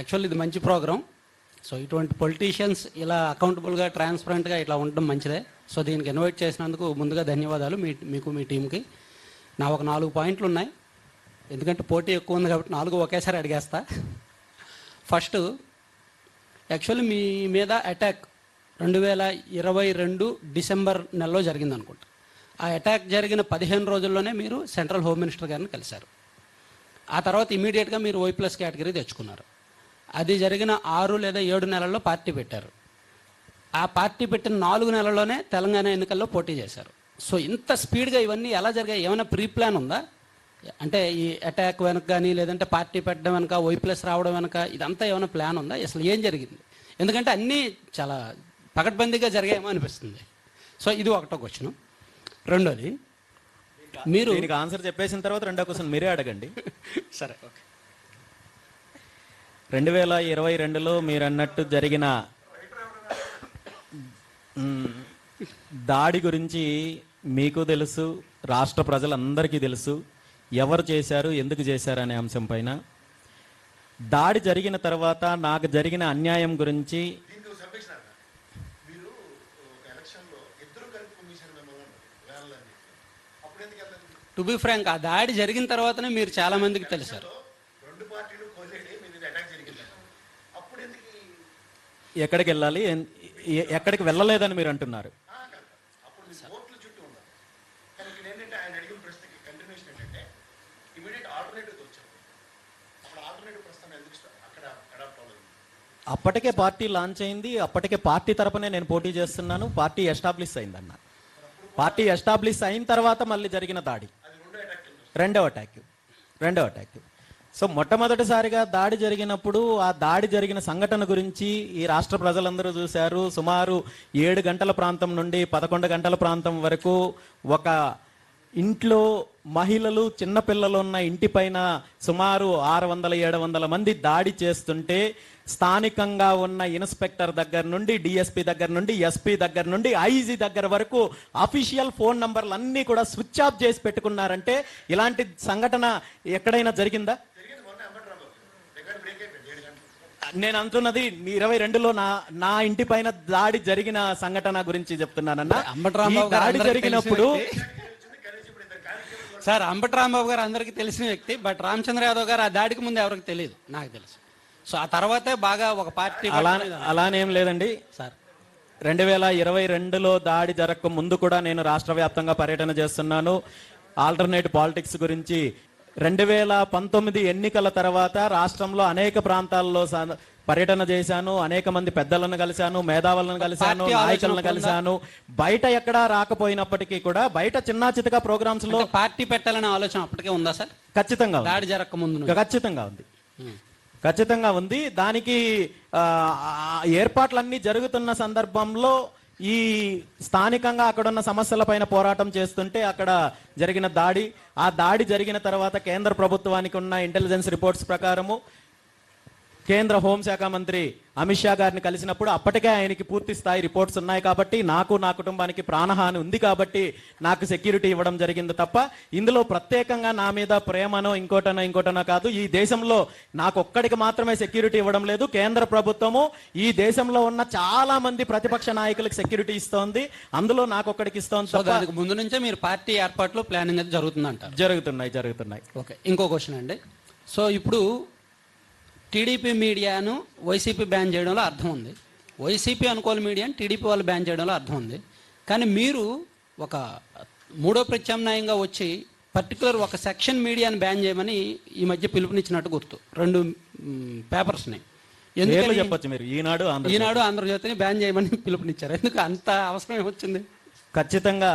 Actually ఇది మంచి programme. So ఇటువంటి పొలిటీషియన్స్ ఇలా అకౌంటబుల్గా ట్రాన్స్పరెంట్గా ఇట్లా ఉండడం మంచిదే. సో దీనికి ఇన్వైట్ చేసినందుకు ముందుగా ధన్యవాదాలు మీకు మీ టీంకి. నా ఒక 4 పాయింట్లు ఉన్నాయి, ఎందుకంటే పోటీ ఎక్కువ ఉంది కాబట్టి 4 ఒకేసారి అడిగేస్తా. ఫస్ట్, యాక్చువల్లీ మీ మీద అటాక్ 2022 డిసెంబర్ నెలలో జరిగింది అనుకుంటా. ఆ అటాక్ జరిగిన 15 రోజుల్లోనే మీరు సెంట్రల్ హోమ్ మినిస్టర్ గారిని కలిశారు. ఆ తర్వాత ఇమీడియట్గా మీరు Y+ కేటగిరీ తెచ్చుకున్నారు. అది జరిగిన 6 లేదా 7 నెలల్లో పార్టీ పెట్టారు. ఆ పార్టీ పెట్టిన 4 నెలల్లోనే తెలంగాణ ఎన్నికల్లో పోటీ చేశారు. సో ఇంత స్పీడ్గా ఇవన్నీ ఎలా జరిగాయి? ఏమైనా ప్రీ ప్లాన్ ఉందా? అంటే ఈ అటాక్ వెనక కానీ, లేదంటే పార్టీ పెట్టడం వెనక, Y+ రావడం వెనక ఇదంతా ఏమైనా ప్లాన్ ఉందా? అసలు ఏం జరిగింది? ఎందుకంటే అన్నీ చాలా పకడ్బందీగా జరిగాయేమో అనిపిస్తుంది. సో ఇది ఒకటో క్వశ్చన్. రెండోది, మీరు ఆన్సర్ చెప్పేసిన తర్వాత రెండో క్వశ్చన్ మీరే అడగండి. సరే, ఓకే. 2022లో మీరు అన్నట్టు జరిగిన దాడి గురించి మీకు తెలుసు, రాష్ట్ర ప్రజలందరికీ తెలుసు. ఎవరు చేశారు, ఎందుకు చేశారు అనే అంశం పైన. దాడి జరిగిన తర్వాత నాకు జరిగిన అన్యాయం గురించి టు బి ఫ్రాంక్, ఆ దాడి జరిగిన తర్వాతనే మీరు చాలా మందికి తెలిసారు. ఎక్కడికి వెళ్ళాలి, ఎక్కడికి వెళ్ళలేదని మీరు అంటున్నారు. అప్పటికే పార్టీ లాంచ్ అయింది, అప్పటికే పార్టీ తరపునే నేను పోటీ చేస్తున్నాను. పార్టీ ఎస్టాబ్లిష్ అయిందన్న. పార్టీ ఎస్టాబ్లిష్ అయిన తర్వాత మళ్ళీ జరిగిన దాడి రెండవ అటాక్. సో మొట్టమొదటిసారిగా దాడి జరిగినప్పుడు ఆ దాడి జరిగిన సంఘటన గురించి ఈ రాష్ట్ర ప్రజలందరూ చూశారు. సుమారు 7 గంటల ప్రాంతం నుండి 11 గంటల ప్రాంతం వరకు ఒక ఇంట్లో మహిళలు, చిన్నపిల్లలు ఉన్న ఇంటి పైన సుమారు 600-700 మంది దాడి చేస్తుంటే స్థానికంగా ఉన్న ఇన్స్పెక్టర్ దగ్గర నుండి, డిఎస్పీ దగ్గర నుండి, ఎస్పీ దగ్గర నుండి, ఐజీ దగ్గర వరకు అఫీషియల్ ఫోన్ నంబర్లు అన్నీ కూడా స్విచ్ ఆఫ్ చేసి పెట్టుకున్నారంటే ఇలాంటి సంఘటన ఎక్కడైనా జరిగిందా? నేను అంటున్నది 22లో నా ఇంటి పైన దాడి జరిగిన సంఘటన గురించి చెప్తున్నానన్నా. దాడి జరిగినప్పుడు సార్, అంబటి రాంబాబు గారు అందరికీ తెలిసిన వ్యక్తి. బట్ రామచంద్ర యాదవ్ గారు ఆ దాడికి ముందు ఎవరికి తెలియదు, నాకు తెలుసు. సో ఆ తర్వాతే బాగా ఒక పార్టీ అలానేం లేదండి సార్. 2022లో దాడి జరగక ముందు కూడా నేను రాష్ట్ర వ్యాప్తంగా పర్యటన చేస్తున్నాను. ఆల్టర్నేట్ పాలిటిక్స్ గురించి 2019 ఎన్నికల తర్వాత రాష్ట్రంలో అనేక ప్రాంతాల్లో పర్యటన చేశాను. అనేక మంది పెద్దలను కలిశాను, మేధావులను కలిశాను, నాయకులను కలిశాను. బయట ఎక్కడా రాకపోయినప్పటికీ కూడా బయట చిన్న చితక ప్రోగ్రామ్స్ లో పార్టీ పెట్టాలనే ఆలోచన అప్పటికే ఉందా సార్? ఖచ్చితంగా దాడి జరగక ముందు ఖచ్చితంగా ఉంది. దానికి ఏర్పాట్లన్నీ జరుగుతున్న సందర్భంలో ఈ స్థానికంగా అక్కడున్న సమస్యల పైన పోరాటం చేస్తుంటే అక్కడ జరిగిన ఆ దాడి జరిగిన తర్వాత కేంద్ర ప్రభుత్వానికి ఉన్న ఇంటెలిజెన్స్ రిపోర్ట్స్ ప్రకారము కేంద్ర హోంశాఖ మంత్రి అమిత్ షా గారిని కలిసినప్పుడు అప్పటికే ఆయనకి పూర్తి స్థాయి రిపోర్ట్స్ ఉన్నాయి కాబట్టి, నాకు నా కుటుంబానికి ప్రాణహాని ఉంది కాబట్టి నాకు సెక్యూరిటీ ఇవ్వడం జరిగింది తప్ప ఇందులో ప్రత్యేకంగా నా మీద ప్రేమనో ఇంకోటనో కాదు. ఈ దేశంలో నాకు ఒక్కడికి మాత్రమే సెక్యూరిటీ ఇవ్వడం లేదు. కేంద్ర ప్రభుత్వము ఈ దేశంలో ఉన్న చాలా మంది ప్రతిపక్ష నాయకులకు సెక్యూరిటీ ఇస్తోంది, అందులో నాకు ఒక్కడికి ఇస్తోంది. దానికి ముందు నుంచే మీరు పార్టీ ఏర్పాట్లు ప్లానింగ్ అది జరుగుతున్నాయి. ఓకే, ఇంకో క్వశ్చన్ అండి. సో ఇప్పుడు టీడీపీ మీడియాను వైసీపీ బ్యాన్ చేయడంలో అర్థం ఉంది, వైసీపీ అనుకూల మీడియాను టీడీపీ వాళ్ళు బ్యాన్ చేయడంలో అర్థం ఉంది. కానీ మీరు ఒక 3వ ప్రత్యామ్నాయంగా వచ్చి పర్టికులర్ ఒక సెక్షన్ మీడియాను బ్యాన్ చేయమని ఈ మధ్య పిలుపునిచ్చినట్టు గుర్తు, 2 పేపర్స్ని. ఎందుకు చెప్పచ్చు మీరు? ఈనాడు, ఆంధ్రజ్యోతిని బ్యాన్ చేయమని పిలుపునిచ్చారు. ఎందుకు అంత అవసరం ఏమొచ్చింది? ఖచ్చితంగా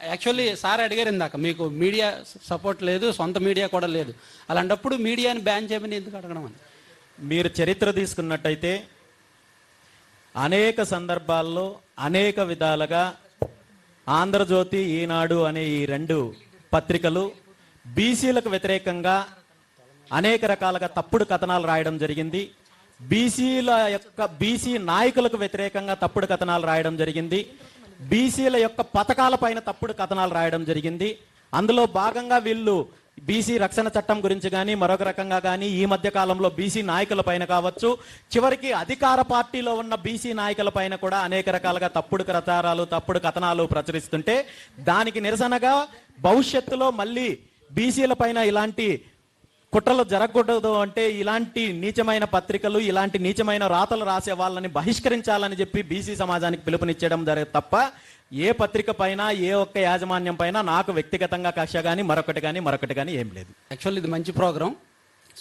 యాక్చువల్లీ సార్ అడిగారు ఇందాక, మీకు మీడియా సపోర్ట్ లేదు, సొంత మీడియా కూడా లేదు, అలాంటప్పుడు మీడియాని బ్యాన్ చేయమని ఎందుకు అడగడం అని. మీరు చరిత్ర తీసుకున్నట్టయితే అనేక సందర్భాల్లో అనేక విధాలుగా ఆంధ్రజ్యోతి, ఈనాడు అనే ఈ 2 పత్రికలు బీసీలకు వ్యతిరేకంగా అనేక రకాలుగా తప్పుడు కథనాలు రాయడం జరిగింది. బీసీ నాయకులకు వ్యతిరేకంగా తప్పుడు కథనాలు రాయడం జరిగింది. బీసీల యొక్క పథకాల పైన తప్పుడు కథనాలు రాయడం జరిగింది. అందులో భాగంగా వీళ్ళు బీసీ రక్షణ చట్టం గురించి కానీ మరొక రకంగా కానీ ఈ మధ్య కాలంలో బీసీ నాయకుల పైన కావచ్చు, చివరికి అధికార పార్టీలో ఉన్న బీసీ నాయకుల పైన కూడా అనేక రకాలుగా తప్పుడు ప్రచారాలు, తప్పుడు కథనాలు ప్రచురిస్తుంటే దానికి నిరసనగా భవిష్యత్తులో మళ్ళీ బీసీల పైన ఇలాంటి కుట్రలు జరగకూడదు అంటే ఇలాంటి నీచమైన పత్రికలు, ఇలాంటి నీచమైన రాతలు రాసే వాళ్ళని బహిష్కరించాలని చెప్పి బీసీ సమాజానికి పిలుపునిచ్చడం జరిగే తప్ప ఏ పత్రిక పైన ఏ ఒక్క యాజమాన్యం పైన నాకు వ్యక్తిగతంగా కక్ష కానీ మరొకటి కానీ ఏం లేదు. యాక్చువల్లీ ఇది మంచి ప్రోగ్రామ్.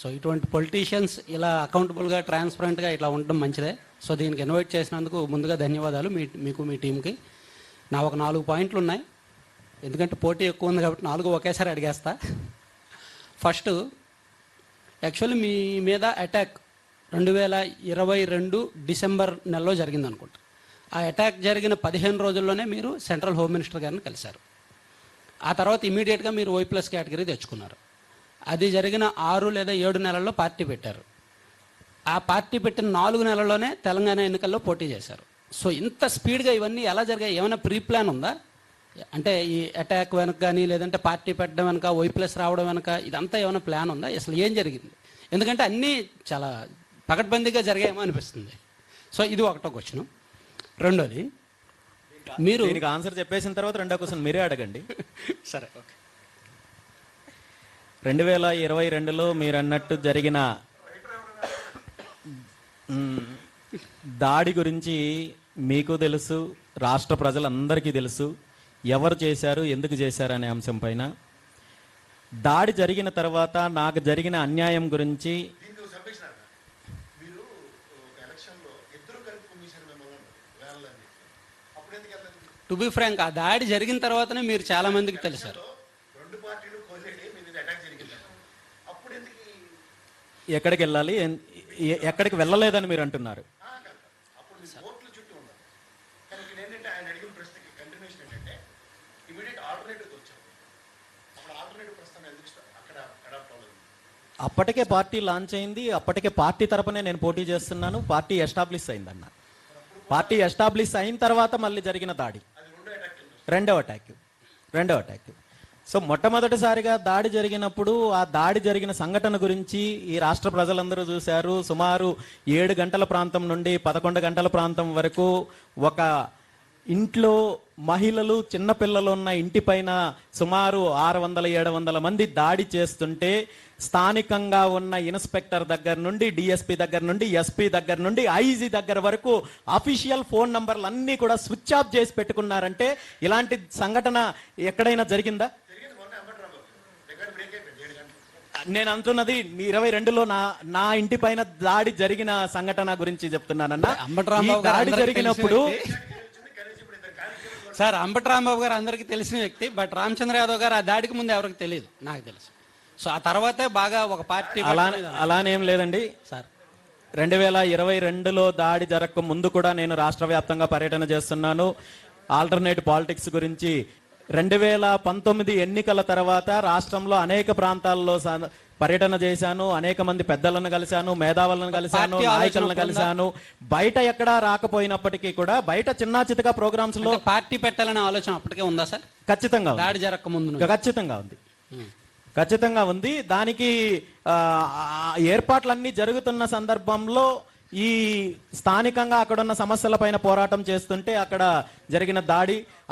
సో ఇటువంటి పొలిటీషియన్స్ ఇలా అకౌంటబుల్గా, ట్రాన్స్పరెంట్గా ఇట్లా ఉండడం మంచిదే. సో దీనికి ఇన్వైట్ చేసినందుకు ముందుగా ధన్యవాదాలు మీకు మీ టీంకి. నా ఒక 4 పాయింట్లు ఉన్నాయి, ఎందుకంటే పోటీ ఎక్కువ ఉంది కాబట్టి 4 ఒకేసారి అడిగేస్తా. ఫస్ట్, యాక్చువల్లీ మీ మీద అటాక్ 2022 డిసెంబర్ నెలలో జరిగింది అనుకుంటా. ఆ అటాక్ జరిగిన 15 రోజుల్లోనే మీరు సెంట్రల్ హోమ్ మినిస్టర్ గారిని కలిశారు. ఆ తర్వాత ఇమీడియట్గా మీరు Y+ కేటగిరీ తెచ్చుకున్నారు. అది జరిగిన 6 లేదా 7 నెలల్లో పార్టీ పెట్టారు. ఆ పార్టీ పెట్టిన 4 నెలల్లోనే తెలంగాణ ఎన్నికల్లో పోటీ చేశారు. సో ఇంత స్పీడ్గా ఇవన్నీ ఎలా జరిగాయి? ఏమైనా ప్రీ ప్లాన్ ఉందా? అంటే ఈ అటాక్ వెనక కానీ, లేదంటే పార్టీ పెట్టడం వెనక, Y+ రావడం వెనక ఇదంతా ఏమైనా ప్లాన్ ఉందా? అసలు ఏం జరిగింది? ఎందుకంటే అన్నీ చాలా పకడ్బందీగా జరిగాయేమో అనిపిస్తుంది. సో ఇది ఒకటో క్వశ్చన్. రెండోది, మీరు దీనికి ఆన్సర్ చెప్పేసిన తర్వాత రెండో క్వశ్చన్ మీరే అడగండి. సరే, ఓకే. 2022లో మీరు అన్నట్టు జరిగిన దాడి గురించి మీకు తెలుసు, రాష్ట్ర ప్రజలందరికీ తెలుసు. ఎవరు చేశారు, ఎందుకు చేశారు అనే అంశం పైన. దాడి జరిగిన తర్వాత నాకు జరిగిన అన్యాయం గురించి టు బి ఫ్రాంక్, ఆ దాడి జరిగిన తర్వాతనే మీరు చాలా మందికి తెలిసారు. ఎక్కడికి వెళ్ళాలి, ఎక్కడికి వెళ్ళలేదని మీరు అంటున్నారు. అప్పటికే పార్టీ లాంచ్ అయింది, అప్పటికే పార్టీ తరపునే నేను పోటీ చేస్తున్నాను. పార్టీ ఎస్టాబ్లిష్ అయిందన్న. పార్టీ ఎస్టాబ్లిష్ అయిన తర్వాత మళ్ళీ జరిగిన దాడి రెండవ అటాక్. సో మొట్టమొదటిసారిగా దాడి జరిగినప్పుడు ఆ దాడి జరిగిన సంఘటన గురించి ఈ రాష్ట్ర ప్రజలందరూ చూశారు. సుమారు 7 గంటల ప్రాంతం నుండి 11 గంటల ప్రాంతం వరకు ఒక ఇంట్లో మహిళలు, చిన్నపిల్లలు ఉన్న ఇంటి పైన సుమారు 600-700 మంది దాడి చేస్తుంటే స్థానికంగా ఉన్న ఇన్స్పెక్టర్ దగ్గర నుండి, డిఎస్పీ దగ్గర నుండి, ఎస్పీ దగ్గర నుండి, ఐజీ దగ్గర వరకు అఫీషియల్ ఫోన్ నంబర్లు అన్నీ కూడా స్విచ్ ఆఫ్ చేసి పెట్టుకున్నారంటే ఇలాంటి సంఘటన ఎక్కడైనా జరిగిందా? నేను అంటున్నది 22లో నా ఇంటి పైన దాడి జరిగిన సంఘటన గురించి చెప్తున్నానన్నా. దాడి జరిగినప్పుడు సార్, అంబటి రాంబాబు గారు అందరికీ తెలిసిన వ్యక్తి. బట్ రామచంద్ర యాదవ్ గారు ఆ దాడికి ముందు ఎవరికి తెలియదు, నాకు తెలుసు. సో ఆ తర్వాతే బాగా ఒక పార్టీ అలానేం లేదండి సార్. 2022లో దాడి జరగక ముందు కూడా నేను రాష్ట్ర వ్యాప్తంగా పర్యటన చేస్తున్నాను. ఆల్టర్నేట్ పాలిటిక్స్ గురించి 2019 ఎన్నికల తర్వాత రాష్ట్రంలో అనేక ప్రాంతాల్లో పర్యటన చేశాను. అనేక మంది పెద్దలను కలిశాను, మేధావులను కలిశాను, నాయకులను కలిశాను. బయట ఎక్కడా రాకపోయినప్పటికీ కూడా బయట చిన్న చితక ప్రోగ్రామ్స్ లో పార్టీ పెట్టాలనే ఆలోచన అప్పటికే ఉందా సార్? ఖచ్చితంగా దాడి జరగక ముందు ఖచ్చితంగా ఉంది. దానికి ఏర్పాట్లన్నీ జరుగుతున్న సందర్భంలో ఈ స్థానికంగా అక్కడున్న సమస్యల పైన పోరాటం చేస్తుంటే అక్కడ జరిగిన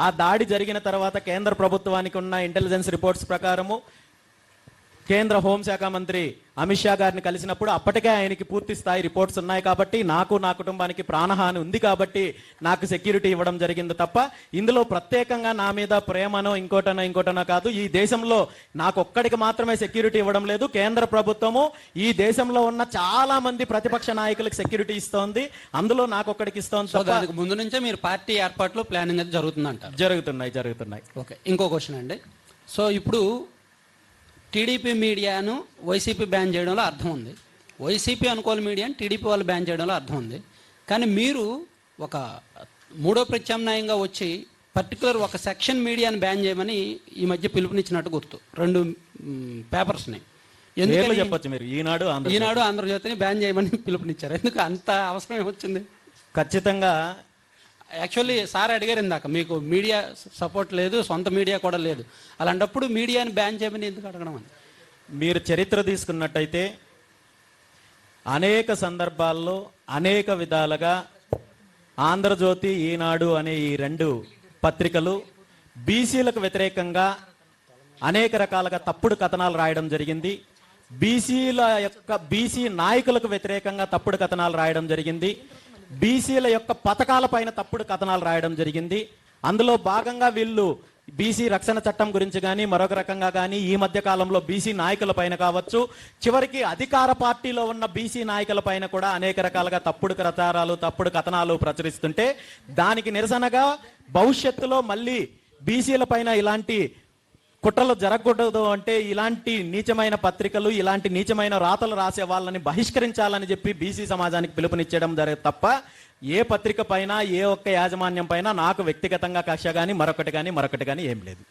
ఆ దాడి జరిగిన తర్వాత కేంద్ర ప్రభుత్వానికి ఉన్న ఇంటెలిజెన్స్ రిపోర్ట్స్ ప్రకారము కేంద్ర హోంశాఖ మంత్రి అమిత్ షా గారిని కలిసినప్పుడు అప్పటికే ఆయనకి పూర్తి స్థాయి రిపోర్ట్స్ ఉన్నాయి కాబట్టి, నాకు నా కుటుంబానికి ప్రాణహాని ఉంది కాబట్టి నాకు సెక్యూరిటీ ఇవ్వడం జరిగింది తప్ప ఇందులో ప్రత్యేకంగా నా మీద ప్రేమనో ఇంకోటనో కాదు. ఈ దేశంలో నాకు ఒక్కడికి మాత్రమే సెక్యూరిటీ ఇవ్వడం లేదు. కేంద్ర ప్రభుత్వము ఈ దేశంలో ఉన్న చాలా మంది ప్రతిపక్ష నాయకులకు సెక్యూరిటీ ఇస్తోంది, అందులో నాకు ఒక్కడికి ఇస్తోంది. దానికి ముందు నుంచే మీరు పార్టీ ఏర్పాట్లు ప్లానింగ్ అది జరుగుతున్నాయి. ఓకే, ఇంకో క్వశ్చన్ అండి. సో ఇప్పుడు టీడీపీ మీడియాను వైసీపీ బ్యాన్ చేయడంలో అర్థం ఉంది, వైసీపీ అనుకూల మీడియాను టీడీపీ వాళ్ళు బ్యాన్ చేయడంలో అర్థం ఉంది. కానీ మీరు ఒక మూడో ప్రత్యామ్నాయంగా వచ్చి పర్టికులర్ ఒక సెక్షన్ మీడియాను బ్యాన్ చేయమని ఈ మధ్య పిలుపునిచ్చినట్టు గుర్తు, 2 పేపర్స్ని. ఎందుకు చెప్పొచ్చు మీరు? ఈనాడు ఆంధ్రజ్యోతిని బ్యాన్ చేయమని పిలుపునిచ్చారు. ఎందుకు అంత అవసరం ఏమొచ్చింది? ఖచ్చితంగా యాక్చువల్లీ సార్ అడిగారు ఇందాక, మీకు మీడియా సపోర్ట్ లేదు, సొంత మీడియా కూడా లేదు, అలాంటప్పుడు మీడియాని బ్యాన్ చేయమని ఎందుకు అడగడం అని. మీరు చరిత్ర తీసుకున్నట్టయితే అనేక సందర్భాల్లో అనేక విధాలుగా ఆంధ్రజ్యోతి, ఈనాడు అనే ఈ రెండు పత్రికలు బీసీలకు వ్యతిరేకంగా అనేక రకాలుగా తప్పుడు కథనాలు రాయడం జరిగింది. బీసీ నాయకులకు వ్యతిరేకంగా తప్పుడు కథనాలు రాయడం జరిగింది. బీసీల యొక్క పథకాల పైన తప్పుడు కథనాలు రాయడం జరిగింది. అందులో భాగంగా వీళ్ళు బీసీ రక్షణ చట్టం గురించి కానీ మరొక రకంగా కానీ ఈ మధ్య కాలంలో బీసీ నాయకుల పైన కావచ్చు, చివరికి అధికార పార్టీలో ఉన్న బీసీ నాయకుల పైన కూడా అనేక రకాలుగా తప్పుడు ప్రచారాలు, తప్పుడు కథనాలు ప్రచురిస్తుంటే దానికి నిరసనగా భవిష్యత్తులో మళ్ళీ బీసీల పైన ఇలాంటి కుట్రలు జరగకూడదు అంటే ఇలాంటి నీచమైన పత్రికలు, ఇలాంటి నీచమైన రాతలు రాసే వాళ్ళని బహిష్కరించాలని చెప్పి బీసీ సమాజానికి పిలుపునిచ్చడం తప్ప ఏ పత్రిక పైన, ఏ ఒక్క యాజమాన్యం పైన నాకు వ్యక్తిగతంగా కక్ష కానీ మరొకటి కానీ ఏం లేదు.